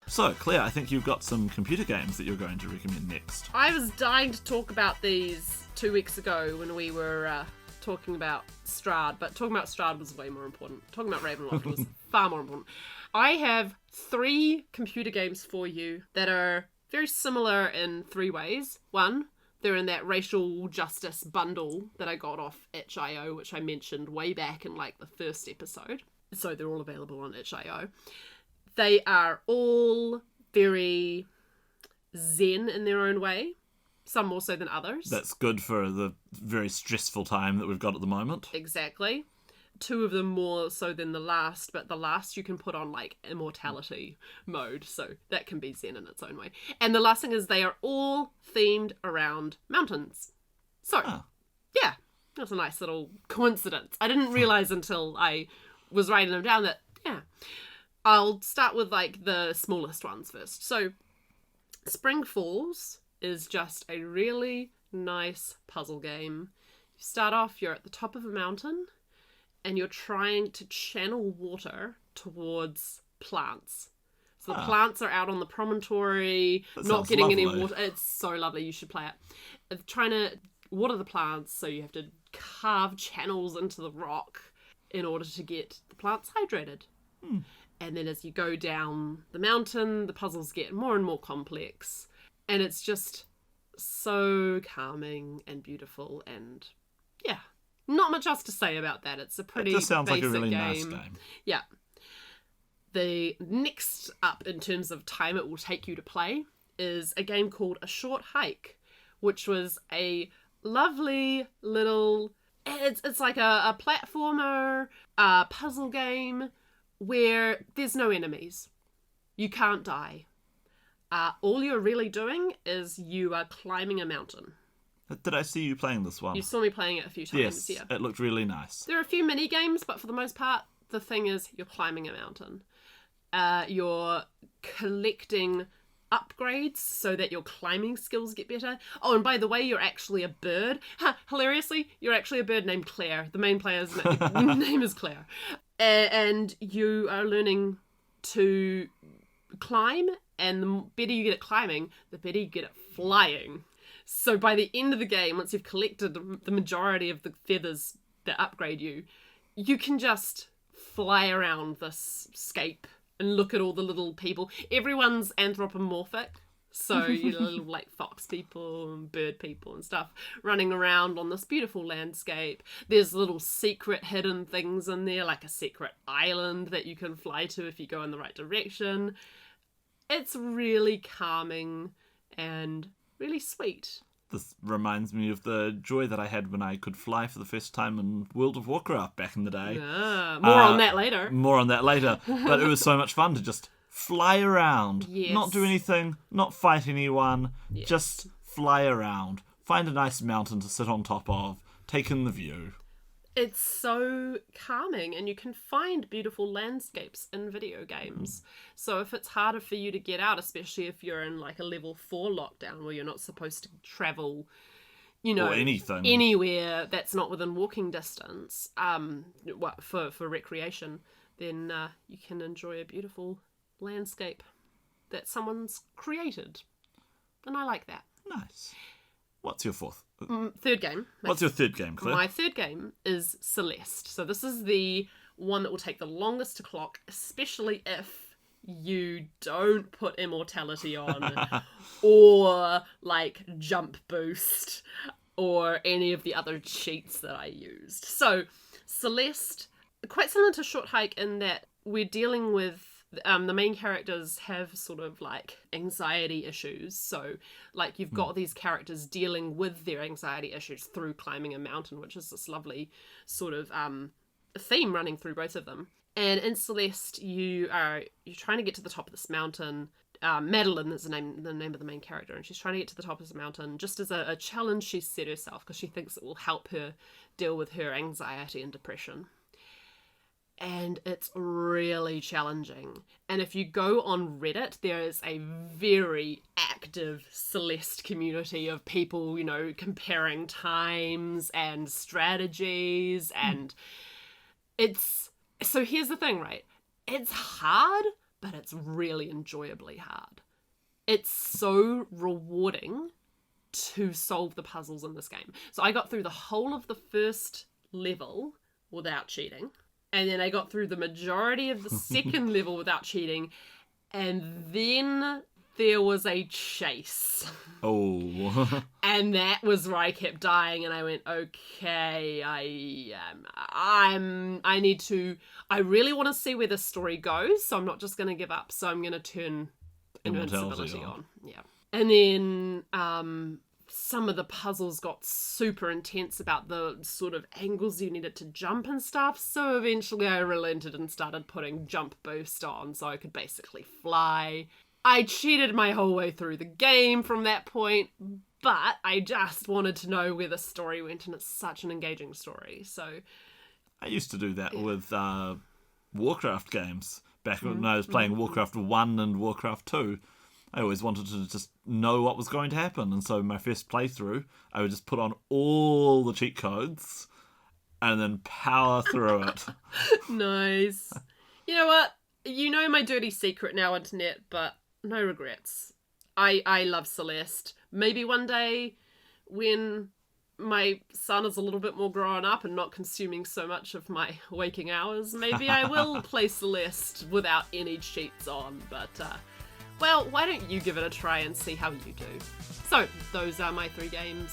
So, Claire, I think you've got some computer games that you're going to recommend next. I was dying to talk about these 2 weeks ago when we were talking about Strahd, but talking about Strahd was way more important. Talking about Ravenloft was far more important. I have 3 computer games for you that are very similar in 3 ways. One, they're in that racial justice bundle that I got off itch.io, which I mentioned way back in like the first episode. So they're all available on itch.io. They are all very zen in their own way, some more so than others. That's good for the very stressful time that we've got at the moment. Exactly. 2 of them more so than the last, but the last you can put on like immortality mode, so that can be zen in its own way. And the last thing is they are all themed around mountains. So, yeah, that's a nice little coincidence. I didn't realise until I was writing them down that, yeah. I'll start with like the smallest ones first. So, Spring Falls is just a really nice puzzle game. You start off, you're at the top of a mountain, and you're trying to channel water towards plants. So the plants are out on the promontory, not getting any water. It's so lovely. You should play it. Trying to water the plants, so you have to carve channels into the rock in order to get the plants hydrated. And then as you go down the mountain, the puzzles get more and more complex. And it's just so calming and beautiful. And yeah, not much else to say about that. It's a pretty basic game. It just sounds like a really nice game. Yeah. The next up in terms of time it will take you to play is a game called A Short Hike, which was a lovely little... It's like a platformer, puzzle game where there's no enemies. You can't die. All you're really doing is you are climbing a mountain. Did I see you playing this one? You saw me playing it a few times, yes, it looked really nice. There are a few mini games, but for the most part, the thing is you're climbing a mountain. You're collecting upgrades so that your climbing skills get better. Oh, and by the way, you're actually a bird. Hilariously, you're actually a bird named Claire. The main player's name is Claire. And you are learning to climb, and the better you get at climbing, the better you get at flying. So by the end of the game, once you've collected the majority of the feathers that upgrade you, you can just fly around this scape and look at all the little people. Everyone's anthropomorphic. So, little like fox people and bird people and stuff running around on this beautiful landscape. There's little secret hidden things in there, like a secret island that you can fly to if you go in the right direction. It's really calming and really sweet. This reminds me of the joy that I had when I could fly for the first time in World of Warcraft back in the day. More on that later. More on that later. But it was so much fun to just fly around. Yes. Not do anything, not fight anyone, just fly around. Find a nice mountain to sit on top of, take in the view. It's so calming, and you can find beautiful landscapes in video games. So if it's harder for you to get out, especially if you're in like a level 4 lockdown where you're not supposed to travel, or anything, anywhere that's not within walking distance, for recreation, then you can enjoy a beautiful landscape that someone's created. And I like that. Nice. What's your fourth? Third game. What's your third game, Claire? My third game is Celeste. So this is the one that will take the longest to clock, especially if you don't put immortality on or like jump boost or any of the other cheats that I used. So Celeste, quite similar to Short Hike in that we're dealing with the main characters have sort of like anxiety issues. So like you've got these characters dealing with their anxiety issues through climbing a mountain, which is this lovely sort of theme running through both of them. And in Celeste, you're trying to get to the top of this mountain. Madeline is the name of the main character, and she's trying to get to the top of this mountain just as a challenge she's set herself because she thinks it will help her deal with her anxiety and depression. And it's really challenging. And if you go on Reddit, there is a very active Celeste community of people, comparing times and strategies. And so here's the thing, right? It's hard, but it's really enjoyably hard. It's so rewarding to solve the puzzles in this game. So I got through the whole of the first level without cheating, and then I got through the majority of the second level without cheating, and then there was a chase. Oh. And that was where I kept dying, and I went, okay, I really want to see where the story goes, so I'm not just going to give up, so I'm going to turn invincibility on. Yeah. And then some of the puzzles got super intense about the sort of angles you needed to jump and stuff, so eventually I relented and started putting jump boost on so I could basically fly. I cheated my whole way through the game from that point, but I just wanted to know where the story went, and it's such an engaging story. So I used to do that with Warcraft games back when I was playing Warcraft 1 and Warcraft 2. I always wanted to just know what was going to happen, and so my first playthrough, I would just put on all the cheat codes and then power through it. Nice. You know what? You know my dirty secret now, internet, but no regrets. I love Celeste. Maybe one day when my son is a little bit more grown up and not consuming so much of my waking hours, maybe I will play Celeste without any cheats on. But, well, why don't you give it a try and see how you do? So, those are my 3 games.